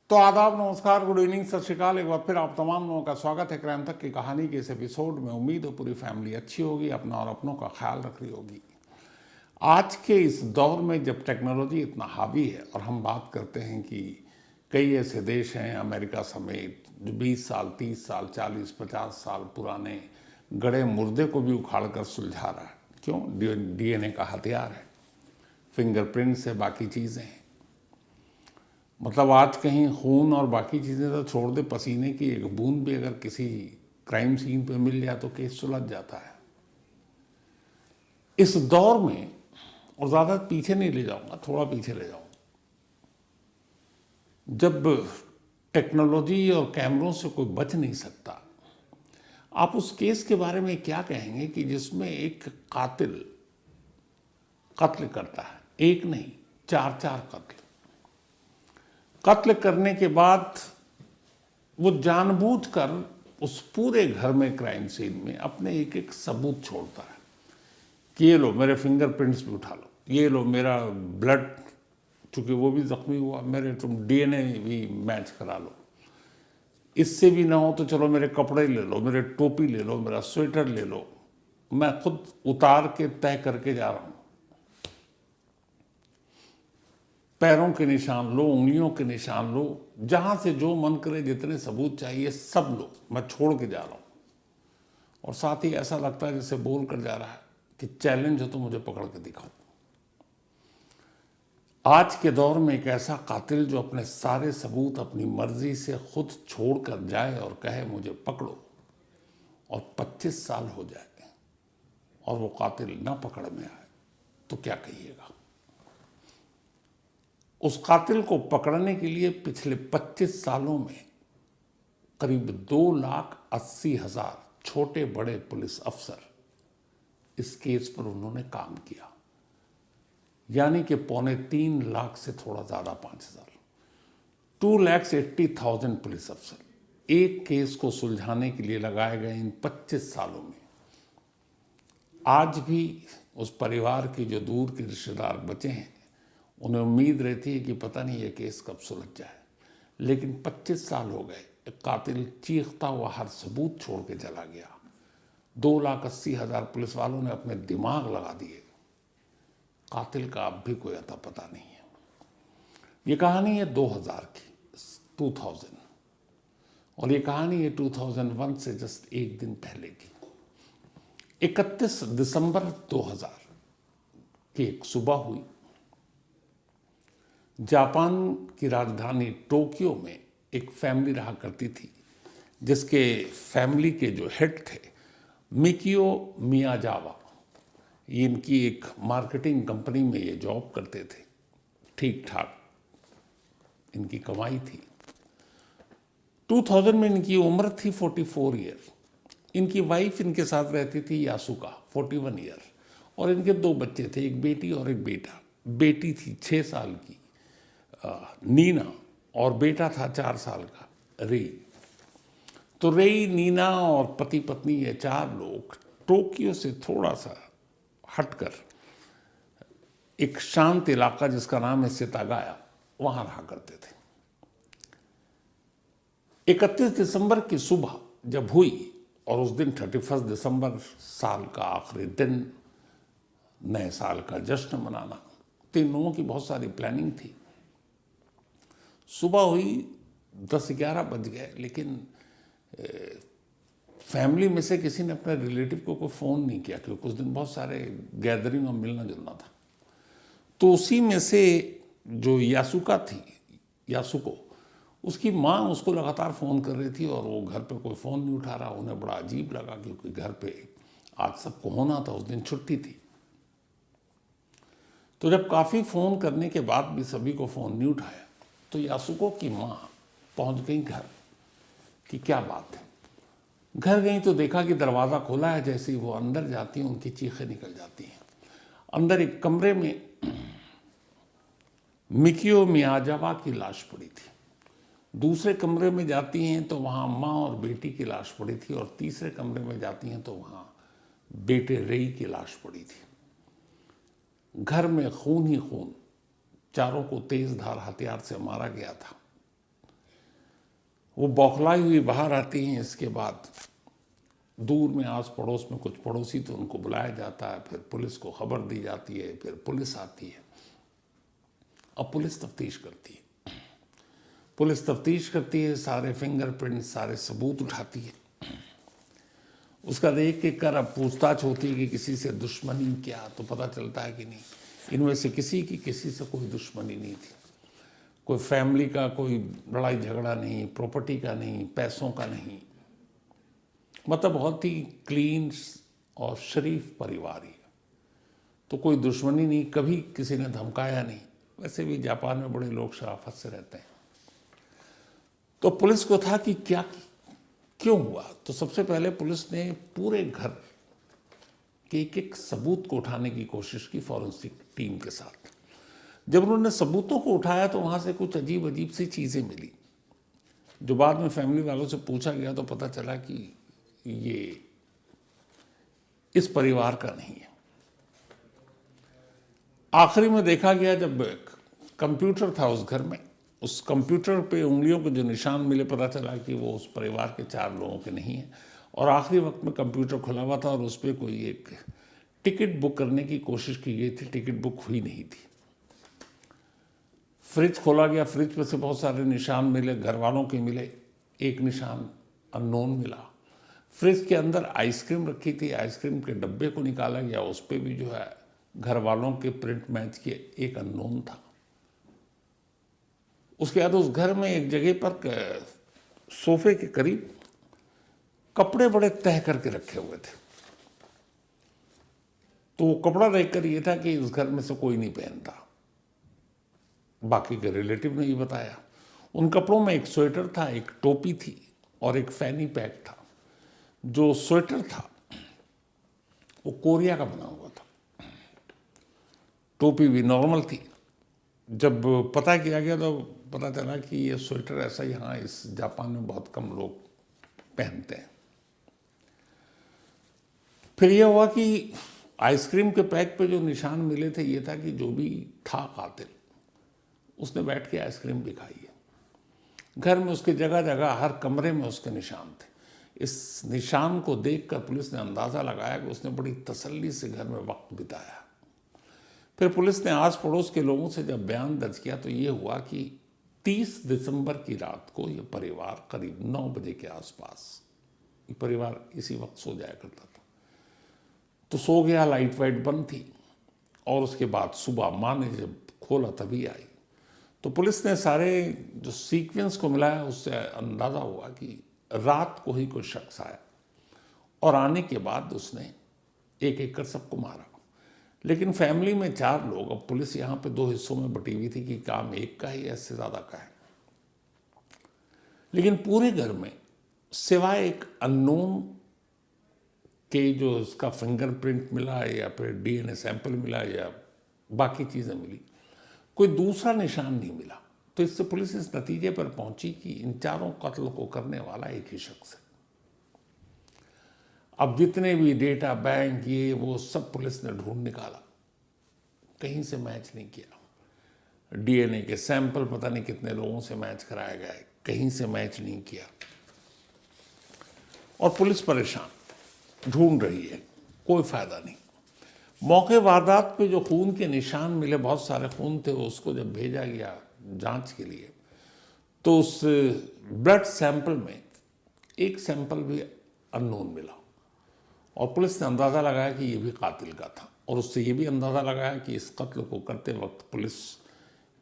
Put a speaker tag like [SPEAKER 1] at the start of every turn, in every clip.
[SPEAKER 1] तो आदाब, नमस्कार, गुड इवनिंग, सत श्रीकाल। एक बार फिर आप तमाम लोगों का स्वागत है क्राइम तक की कहानी के इस एपिसोड में। उम्मीद है पूरी फैमिली अच्छी होगी, अपना और अपनों का ख्याल रख रही होगी। आज के इस दौर में जब टेक्नोलॉजी इतना हावी है और हम बात करते हैं कि कई ऐसे देश हैं, अमेरिका समेत, जो 20 साल, 30 साल, 40, 50 साल पुराने गड़े मुर्दे को भी उखाड़ कर सुलझा रहा है। क्यों? डीएनए का हथियार है, फिंगरप्रिंट्स है, बाकी चीज़ें हैं। मतलब आज कहीं खून और बाकी चीज़ें तो छोड़ दे, पसीने की एक बूंद भी अगर किसी क्राइम सीन पे मिल जाए तो केस सुलझ जाता है। इस दौर में, और ज़्यादा पीछे नहीं ले जाऊंगा, थोड़ा पीछे ले जाऊंगा, जब टेक्नोलॉजी और कैमरों से कोई बच नहीं सकता, आप उस केस के बारे में क्या कहेंगे कि जिसमें एक कातिल कत्ल करता है, एक नहीं, 4-4 कत्ल करने के बाद वो जानबूझकर उस पूरे घर में, क्राइम सीन में, अपने एक एक सबूत छोड़ता है कि ये लो मेरे फिंगरप्रिंट्स भी उठा लो, ये लो मेरा ब्लड, चूंकि वो भी जख्मी हुआ, मेरे तुम डीएनए भी मैच करा लो, इससे भी ना हो तो चलो मेरे कपड़े ले लो, मेरे टोपी ले लो, मेरा स्वेटर ले लो, मैं खुद उतार के तय करके जा रहा हूं। पैरों के निशान लो, उंगलियों के निशान लो, जहां से जो मन करे, जितने सबूत चाहिए सब लो, मैं छोड़ के जा रहा हूं। और साथ ही ऐसा लगता है जैसे बोल कर जा रहा है कि चैलेंज हो तो मुझे पकड़ के दिखाओ। आज के दौर में एक ऐसा कातिल जो अपने सारे सबूत अपनी मर्जी से खुद छोड़ कर जाए और कहे मुझे पकड़ो, और 25 साल हो जाए और वो कातिल ना पकड़ में आए, तो क्या कहिएगा? उस कातिल को पकड़ने के लिए पिछले 25 सालों में करीब 2,80,000 छोटे बड़े पुलिस अफसर इस केस पर उन्होंने काम किया, यानी कि 2.25 लाख से थोड़ा ज्यादा, 5,000, 2,80,000 पुलिस अफसर एक केस को सुलझाने के लिए लगाए गए इन 25 सालों में। आज भी उस परिवार के जो दूर के रिश्तेदार बचे हैं, उन्हें उम्मीद रहती है कि पता नहीं ये केस कब सुलझ जाए, लेकिन 25 साल हो गए, एक कातिल चीखता हुआ हर सबूत छोड़ के चला गया। 2,80,000 पुलिस वालों ने अपने दिमाग लगा दिए, कातिल का अब भी कोई अता पता नहीं है। ये कहानी है 2000 की, 2000, और ये कहानी है 2001 से जस्ट एक दिन पहले की। 31 दिसंबर 2000 की एक सुबह हुई। जापान की राजधानी टोक्यो में एक फैमिली रहा करती थी, जिसके फैमिली के जो हेड थे मिकियो मियाजावा, इनकी एक मार्केटिंग कंपनी में ये जॉब करते थे। ठीक ठाक इनकी कमाई थी। 2000 में इनकी उम्र थी 44 ईयर। इनकी वाइफ इनके साथ रहती थी, यासुका, 41 ईयर, और इनके 2 बच्चे थे, एक बेटी और एक बेटा। बेटी थी 6 साल की नीना, और बेटा था 4 साल का रेई। तो रेई, नीना और पति पत्नी, ये 4 लोग टोक्यो से थोड़ा सा हटकर एक शांत इलाका जिसका नाम है सितागाया, वहां रहा करते थे। 31 दिसंबर की सुबह जब हुई, और उस दिन 31 दिसंबर, साल का आखिरी दिन, नए साल का जश्न मनाना, तो इन लोगों की बहुत सारी प्लानिंग थी। सुबह हुई, 10-11 बज गए, लेकिन फैमिली में से किसी ने अपने रिलेटिव को कोई फ़ोन नहीं किया, क्योंकि उस दिन बहुत सारे गैदरिंग और मिलना जुलना था। तो उसी में से जो यासुका थी, यासुको, उसकी माँ उसको लगातार फ़ोन कर रही थी, और वो घर पे कोई फ़ोन नहीं उठा रहा। उन्हें बड़ा अजीब लगा, क्योंकि घर पे आज सबको होना था, उस दिन छुट्टी थी। तो जब काफ़ी फ़ोन करने के बाद भी सभी को फ़ोन नहीं उठाया, तो यासुको की माँ पहुंच गई घर कि क्या बात है। घर गई तो देखा कि दरवाज़ा खुला है। जैसे ही वो अंदर जाती हैं, उनकी चीखें निकल जाती हैं। अंदर एक कमरे में मिकियो मियाजावा की लाश पड़ी थी। दूसरे कमरे में जाती हैं तो वहाँ माँ और बेटी की लाश पड़ी थी, और तीसरे कमरे में जाती हैं तो वहाँ बेटे रेई की लाश पड़ी थी। घर में खून ही खून, चारों को तेज धार हथियार से मारा गया था। वो बौखलाई हुई बाहर आती हैं। इसके बाद दूर में आस पड़ोस में कुछ पड़ोसी तो उनको बुलाया जाता है, फिर पुलिस को खबर दी जाती है, फिर पुलिस आती है। अब पुलिस तफ्तीश करती है, पुलिस तफ्तीश करती है, सारे फिंगरप्रिंट सारे सबूत उठाती है। उसका देख के कर अब पूछताछ होती है कि किसी से दुश्मनी क्या, तो पता चलता है कि नहीं, इनमें से किसी की किसी से कोई दुश्मनी नहीं थी। कोई फैमिली का कोई लड़ाई झगड़ा नहीं, प्रॉपर्टी का नहीं, पैसों का नहीं, मतलब बहुत ही क्लीन और शरीफ परिवार ही। तो कोई दुश्मनी नहीं, कभी किसी ने धमकाया नहीं। वैसे भी जापान में बड़े लोग शराफत से रहते हैं। तो पुलिस को था कि क्या क्यों हुआ। तो सबसे पहले पुलिस ने पूरे घर के एक एक सबूत को उठाने की कोशिश की फॉरेंसिक टीम के साथ। जब उन्होंने सबूतों को उठाया तो वहां से कुछ अजीब अजीब सी चीजें मिली, जो बाद में फैमिली वालों से पूछा गया तो पता चला कि ये इस परिवार का नहीं है। आखिरी में देखा गया जब कंप्यूटर था उस घर में, उस कंप्यूटर पे उंगलियों के जो निशान मिले, पता चला कि वो उस परिवार के 4 लोगों के नहीं हैं। और आखिरी वक्त में कंप्यूटर खुला हुआ था और उस पर कोई एक टिकट बुक करने की कोशिश की गई थी, टिकट बुक हुई नहीं थी। फ्रिज खोला गया, फ्रिज में से बहुत सारे निशान मिले, घर वालों के मिले, एक निशान अननोन मिला। फ्रिज के अंदर आइसक्रीम रखी थी, आइसक्रीम के डब्बे को निकाला गया, उस पर भी जो है घर वालों के प्रिंट मैच किए, एक अननोन था। उसके बाद उस घर में एक जगह पर सोफे के करीब कपड़े बड़े तह करके रखे हुए थे। तो वो कपड़ा देखकर ये था कि इस घर में से कोई नहीं पहनता। बाकी के रिलेटिव ने ये बताया। उन कपड़ों में एक स्वेटर था, एक टोपी थी और एक फैनी पैक था। जो स्वेटर था वो कोरिया का बना हुआ था, टोपी भी नॉर्मल थी। जब पता किया गया तो पता चला कि ये स्वेटर ऐसा यहाँ इस जापान में बहुत कम लोग पहनते हैं। फिर यह हुआ कि आइसक्रीम के पैक पे जो निशान मिले थे, ये था कि जो भी था कातिल उसने बैठ के आइसक्रीम भी खाई है। घर में उसके जगह जगह हर कमरे में उसके निशान थे। इस निशान को देखकर पुलिस ने अंदाजा लगाया कि उसने बड़ी तसल्ली से घर में वक्त बिताया। फिर पुलिस ने आस पड़ोस के लोगों से जब बयान दर्ज किया तो ये हुआ कि 30 दिसंबर की रात को ये परिवार करीब 9 बजे के आसपास, ये परिवार इसी वक्त सो जाया करता था, तो सो गया, लाइट वाइट बंद थी। और उसके बाद सुबह माँ ने जब खोला तभी आई। तो पुलिस ने सारे जो सीक्वेंस को मिलाया, उससे अंदाजा हुआ कि रात को ही कोई शख्स आया और आने के बाद उसने एक एक कर सबको मारा। लेकिन फैमिली में 4 लोग, अब पुलिस यहाँ पे 2 हिस्सों में बटी हुई थी कि काम एक का है या इससे ज़्यादा का है। लेकिन पूरे घर में सिवाय एक अननोन के जो उसका फिंगरप्रिंट मिला या फिर डीएनए सैंपल मिला या बाकी चीज़ें मिली, कोई दूसरा निशान नहीं मिला। तो इससे पुलिस इस नतीजे पर पहुंची कि इन 4 कत्ल को करने वाला एक ही शख्स है। अब जितने भी डेटा बैंक ये वो सब पुलिस ने ढूंढ निकाला, कहीं से मैच नहीं किया। डीएनए के सैंपल पता नहीं कितने लोगों से मैच कराया गया है, कहीं से मैच नहीं किया। और पुलिस परेशान, ढूंढ रही है, कोई फायदा नहीं। मौके वारदात पे जो खून के निशान मिले, बहुत सारे खून थे, उसको जब भेजा गया जांच के लिए तो उस ब्लड सैंपल में एक सैंपल भी अननोन मिला। और पुलिस ने अंदाज़ा लगाया कि ये भी कातिल का था। और उससे ये भी अंदाज़ा लगाया कि इस कत्ल को करते वक्त पुलिस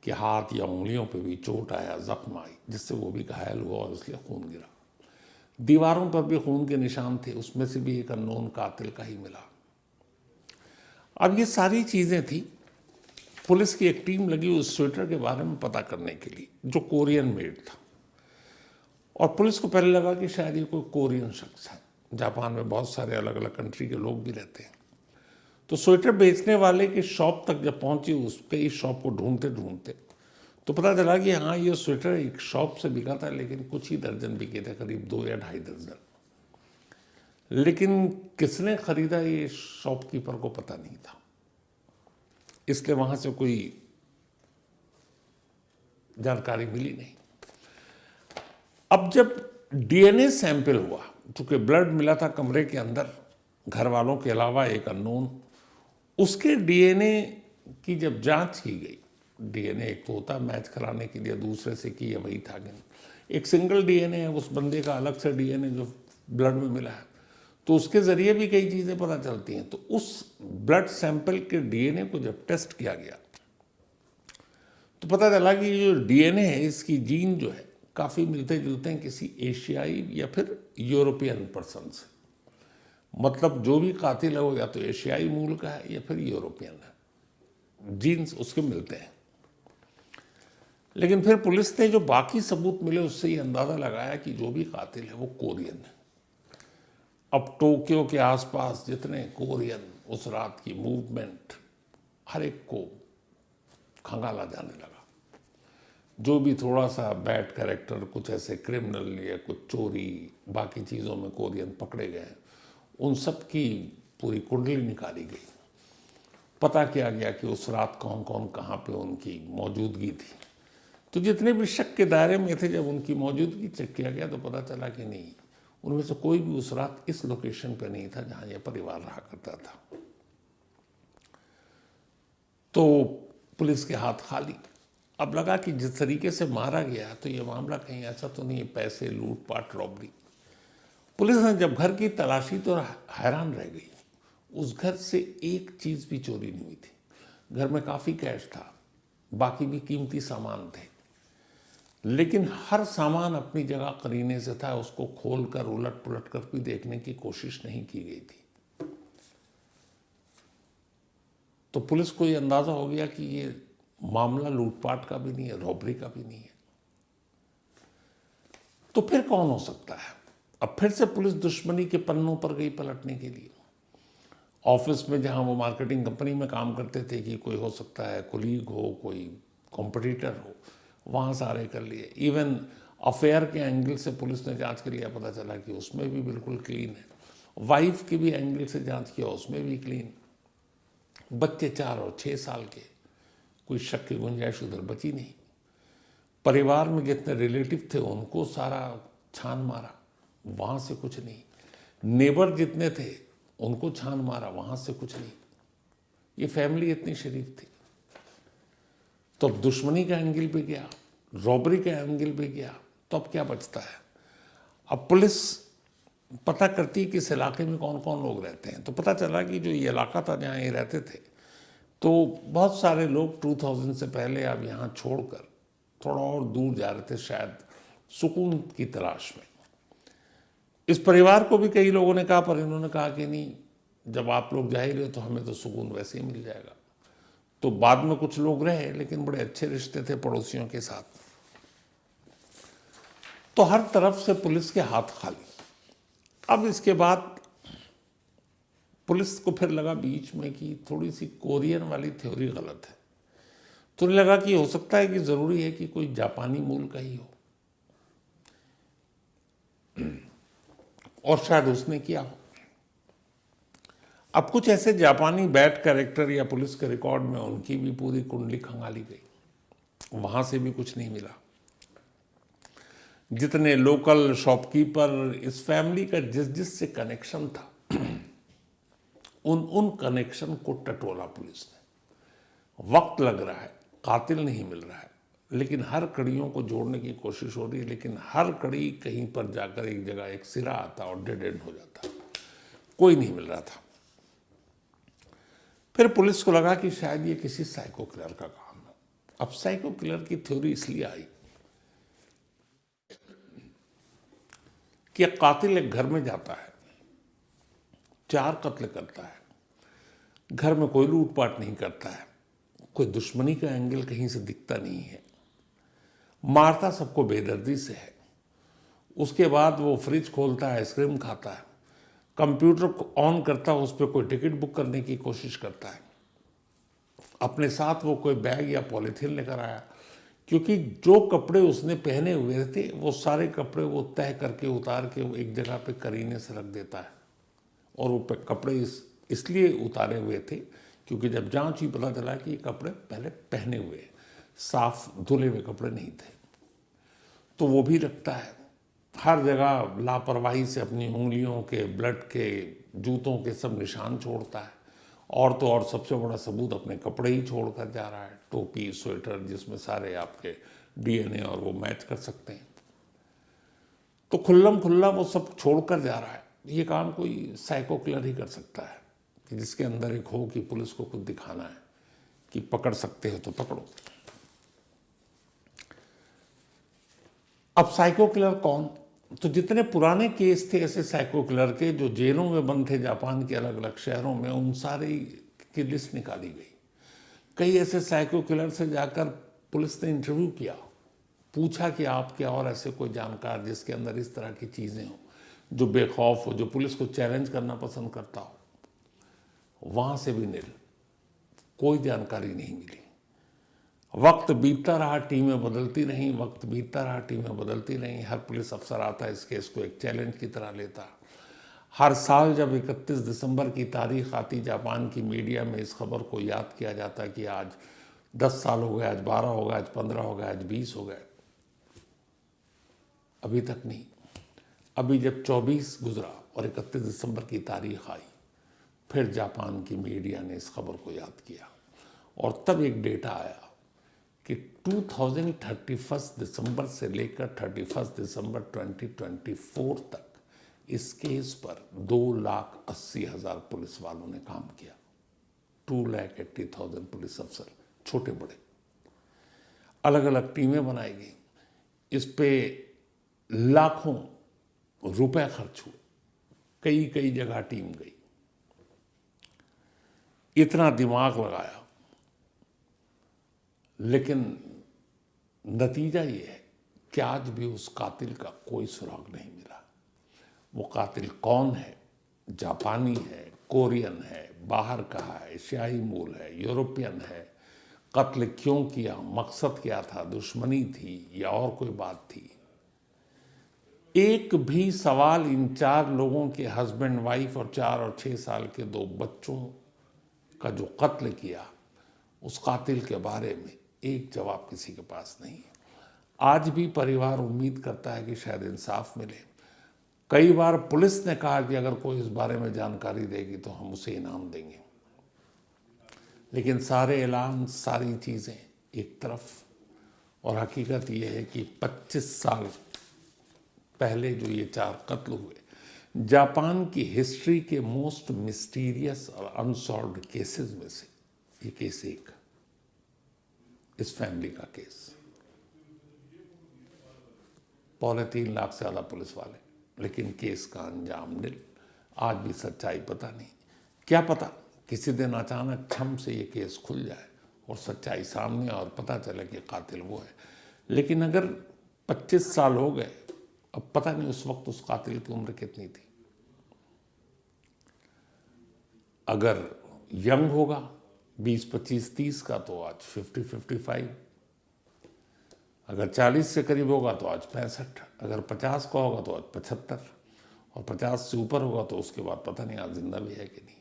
[SPEAKER 1] के हाथ या उंगलियों पे भी चोट आया, जख्म आई, जिससे वो भी घायल हुआ और इसलिए खून गिरा। दीवारों पर भी खून के निशान थे, उसमें से भी एक अननोन कातिल का ही मिला। अब ये सारी चीज़ें थी। पुलिस की एक टीम लगी उस स्वेटर के बारे में पता करने के लिए, जो कोरियन मेड था। और पुलिस को पहले लगा कि शायद ये कोई कोरियन शख्स है। जापान में बहुत सारे अलग अलग कंट्री के लोग भी रहते हैं। तो स्वेटर बेचने वाले की शॉप तक जब पहुंची, उसके इस शॉप को ढूंढते ढूंढते तो पता चला कि हाँ, ये स्वेटर एक शॉप से बिका था, लेकिन कुछ ही दर्जन बिके थे, करीब 2 या 2.5 दर्जन। लेकिन किसने खरीदा ये शॉपकीपर को पता नहीं था, इसलिए वहां से कोई जानकारी मिली नहीं। अब जब डीएनए सैंपल हुआ, चूंकि ब्लड मिला था कमरे के अंदर घर वालों के अलावा एक अननोन, उसके डीएनए की जब जांच की गई, डीएनए एक तो होता मैच कराने के लिए दूसरे से कि ये वही था कि नहीं, एक सिंगल डीएनए है उस बंदे का, अलग से डीएनए जो ब्लड में मिला है, तो उसके जरिए भी कई चीज़ें पता चलती हैं। तो उस ब्लड सैंपल के डीएनए को जब टेस्ट किया गया तो पता चला कि ये जो डीएनए है इसकी जीन जो है काफ़ी मिलते जुलते हैं किसी एशियाई या फिर यूरोपियन पर्सन से। मतलब जो भी कातिल है वो या तो एशियाई मूल का है या फिर यूरोपियन है, जीन्स उसके मिलते हैं। लेकिन फिर पुलिस ने जो बाकी सबूत मिले उससे ये अंदाज़ा लगाया कि जो भी कातिल है वो कोरियन है। अब टोक्यो के आसपास जितने कोरियन उस रात की मूवमेंट, हर एक को खंगाला जाने लगा। जो भी थोड़ा सा बैड कैरेक्टर, कुछ ऐसे क्रिमिनल या कुछ चोरी बाकी चीज़ों में कोरियन पकड़े गए, उन सब की पूरी कुंडली निकाली गई। पता किया गया कि उस रात कौन कौन कहाँ पे उनकी मौजूदगी थी। तो जितने भी शक के दायरे में थे, जब उनकी मौजूदगी चेक किया गया तो पता चला कि नहीं, उनमें से कोई भी उस रात इस लोकेशन पे नहीं था जहाँ यह परिवार रहा करता था। तो पुलिस के हाथ खाली। अब लगा कि जिस तरीके से मारा गया तो ये मामला कहीं ऐसा तो नहीं है पैसे, लूटपाट, रॉबरी। पुलिस ने जब घर की तलाशी तो हैरान रह गई, उस घर से एक चीज़ भी चोरी नहीं हुई थी। घर में काफ़ी कैश था, बाकी भी कीमती सामान थे, लेकिन हर सामान अपनी जगह करीने से था, उसको खोलकर उलट पुलट कर भी देखने की कोशिश नहीं की गई थी। तो पुलिस को ये अंदाज़ा हो गया कि ये मामला लूटपाट का भी नहीं है, रॉबरी का भी नहीं है। तो फिर कौन हो सकता है? अब फिर से पुलिस दुश्मनी के पन्नों पर गई पलटने के लिए। ऑफिस में जहां वो मार्केटिंग कंपनी में काम करते थे कि कोई हो सकता है कोलीग हो, कोई कॉम्पिटिटर हो, वहाँ सारे कर लिए। इवन अफेयर के एंगल से पुलिस ने जांच कर लिया, पता चला कि उसमें भी बिल्कुल क्लीन है। वाइफ के भी एंगल से जांच किया, उसमें भी क्लीन। बच्चे 4 और 6 साल के, कोई शक की गुंजाइश उधर बची नहीं। परिवार में जितने रिलेटिव थे उनको सारा छान मारा, वहाँ से कुछ नहीं। नेबर जितने थे उनको छान मारा, वहाँ से कुछ नहीं। ये फैमिली इतनी शरीफ थी। तो अब दुश्मनी का एंगल पे गया, रॉबरी का एंगल पे गया, तो अब क्या बचता है? अब पुलिस पता करती कि इस इलाके में कौन कौन लोग रहते हैं। तो पता चला कि जो ये इलाका था जहाँ ये रहते थे, तो बहुत सारे लोग 2000 से पहले अब यहाँ छोड़कर थोड़ा और दूर जा रहे थे, शायद सुकून की तलाश में। इस परिवार को भी कई लोगों ने कहा, पर इन्होंने कहा कि नहीं, जब आप लोग जा ही रहे तो हमें तो सुकून वैसे ही मिल जाएगा। तो बाद में कुछ लोग रहे, लेकिन बड़े अच्छे रिश्ते थे पड़ोसियों के साथ। तो हर तरफ से पुलिस के हाथ खाली। अब इसके बाद पुलिस को फिर लगा बीच में कि थोड़ी सी कोरियन वाली थ्योरी गलत है। तो लगा कि हो सकता है कि ज़रूरी है कि कोई जापानी मूल का ही हो, और शायद उसने किया हो। अब कुछ ऐसे जापानी बैड कैरेक्टर या पुलिस के रिकॉर्ड में उनकी भी पूरी कुंडली खंगाली गई, वहां से भी कुछ नहीं मिला। जितने लोकल शॉपकीपर, इस फैमिली का जिस जिस से कनेक्शन था, उन कनेक्शन को टटोला पुलिस ने। वक्त लग रहा है, कातिल नहीं मिल रहा है, लेकिन हर कड़ियों को जोड़ने की कोशिश हो रही है, लेकिन हर कड़ी कहीं पर जाकर एक जगह एक सिरा आता और डेड एंड हो जाता। कोई नहीं मिल रहा था। फिर पुलिस को लगा कि शायद ये किसी साइको किलर का काम है। अब साइको किलर की थ्योरी इसलिए आई कि एक कातिल एक घर में जाता है, 4 कत्ल करता है, घर में कोई लूटपाट नहीं करता है, कोई दुश्मनी का एंगल कहीं से दिखता नहीं है, मारता सबको बेदर्दी से है। उसके बाद वो फ्रिज खोलता है, आइसक्रीम खाता है, कंप्यूटर को ऑन करता है, उस पर कोई टिकट बुक करने की कोशिश करता है। अपने साथ वो कोई बैग या पॉलीथीन लेकर आया, क्योंकि जो कपड़े उसने पहने हुए थे वो सारे कपड़े वो तय करके उतार के वो एक जगह पे करीने से रख देता है। और वो कपड़े इसलिए उतारे हुए थे क्योंकि जब जांच हुई पता चला कि ये कपड़े पहले पहने हुए, साफ धुले हुए कपड़े नहीं थे। तो वो भी रखता है। हर जगह लापरवाही से अपनी उंगलियों के, ब्लड के, जूतों के सब निशान छोड़ता है। और तो और सबसे बड़ा सबूत अपने कपड़े ही छोड़ कर जा रहा है, टोपी, स्वेटर, जिसमें सारे आपके डीएनए और वो मैच कर सकते हैं। तो खुल्लम खुल्ला वो सब छोड़कर जा रहा है। ये काम कोई साइको किलर ही कर सकता है, कि जिसके अंदर एक हो कि पुलिस को कुछ दिखाना है कि पकड़ सकते हो तो पकड़ो। अब साइको किलर कौन? तो जितने पुराने केस थे ऐसे साइको किलर के जो जेलों में बंद थे जापान के अलग अलग शहरों में, उन सारे की लिस्ट निकाली गई। कई ऐसे साइको किलर से जाकर पुलिस ने इंटरव्यू किया, पूछा कि आप क्या और ऐसे कोई जानकार जिसके अंदर इस तरह की चीज़ें हो, जो बेखौफ हो, जो पुलिस को चैलेंज करना पसंद करता हो। वहाँ से भी नील, कोई जानकारी नहीं मिली। वक्त बीतता रहा, टीमें बदलती रहीं, वक्त बीतता रहा, टीमें बदलती रहीं। हर पुलिस अफसर आता इस केस को एक चैलेंज की तरह लेता। हर साल जब 31 दिसंबर की तारीख आती, जापान की मीडिया में इस खबर को याद किया जाता कि आज 10 साल हो गए, आज 12 हो गए, आज 15 हो गए, आज 20 हो गए। अभी तक नहीं। अभी जब 24 गुजरा और 31 दिसंबर की तारीख आई, फिर जापान की मीडिया ने इस खबर को याद किया और तब एक डेटा आया कि 2031 दिसंबर से लेकर 31 दिसंबर 2024 तक इस केस पर 2,80,000 पुलिस वालों ने काम किया। 2,80,000 पुलिस अफसर, छोटे बड़े, अलग अलग टीमें बनाई गई। इस पे लाखों रुपए खर्च हुए, कई कई जगह टीम गई, इतना दिमाग लगाया, लेकिन नतीजा ये है कि आज भी उस कातिल का कोई सुराग नहीं मिला। वो कातिल कौन है? जापानी है, कोरियन है, बाहर का है, एशियाई मूल है, यूरोपियन है। कत्ल क्यों किया, मकसद क्या था, दुश्मनी थी या और कोई बात थी? एक भी सवाल इन 4 लोगों के हस्बैंड वाइफ और 4 और 6 साल के 2 बच्चों का जो कत्ल किया, उस कातिल के बारे में एक जवाब किसी के पास नहीं है। आज भी परिवार उम्मीद करता है कि शायद इंसाफ मिले। कई बार पुलिस ने कहा कि अगर कोई इस बारे में जानकारी देगी तो हम उसे इनाम देंगे, लेकिन सारे ऐलान, सारी चीज़ें एक तरफ, और हकीकत यह है कि 25 साल पहले जो ये 4 कत्ल हुए, जापान की हिस्ट्री के मोस्ट मिस्टीरियस और अनसॉल्व्ड केसेस में से ये केस एक, इस फैमिली का केस। 3.25 लाख से ज़्यादा पुलिस वाले, लेकिन केस का अंजाम नील। आज भी सच्चाई पता नहीं। क्या पता किसी दिन अचानक छम से ये केस खुल जाए और सच्चाई सामने और पता चले कि कातिल वो है। लेकिन अगर 25 साल हो गए, अब पता नहीं उस वक्त उस कातिल की उम्र कितनी थी। अगर यंग होगा 20, 25, 30 का तो आज 50, 55। अगर 40 से करीब होगा तो आज 65। अगर 50 का होगा तो आज 75, और 50 से ऊपर होगा तो उसके बाद पता नहीं आज जिंदा भी है कि नहीं।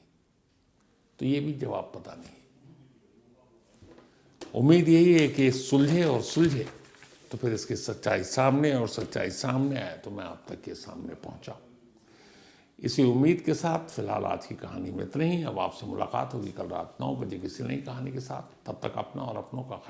[SPEAKER 1] तो ये भी जवाब पता नहीं। उम्मीद यही है कि सुलझे और सुलझे तो फिर इसकी सच्चाई सामने, और सच्चाई सामने आए तो मैं आप तक ये सामने पहुंचाऊं। इसी उम्मीद के साथ फिलहाल आज की कहानी में इतना ही। अब आपसे मुलाकात होगी कल रात 9 बजे किसी नई कहानी के साथ। तब तक अपना और अपनों का ख्याल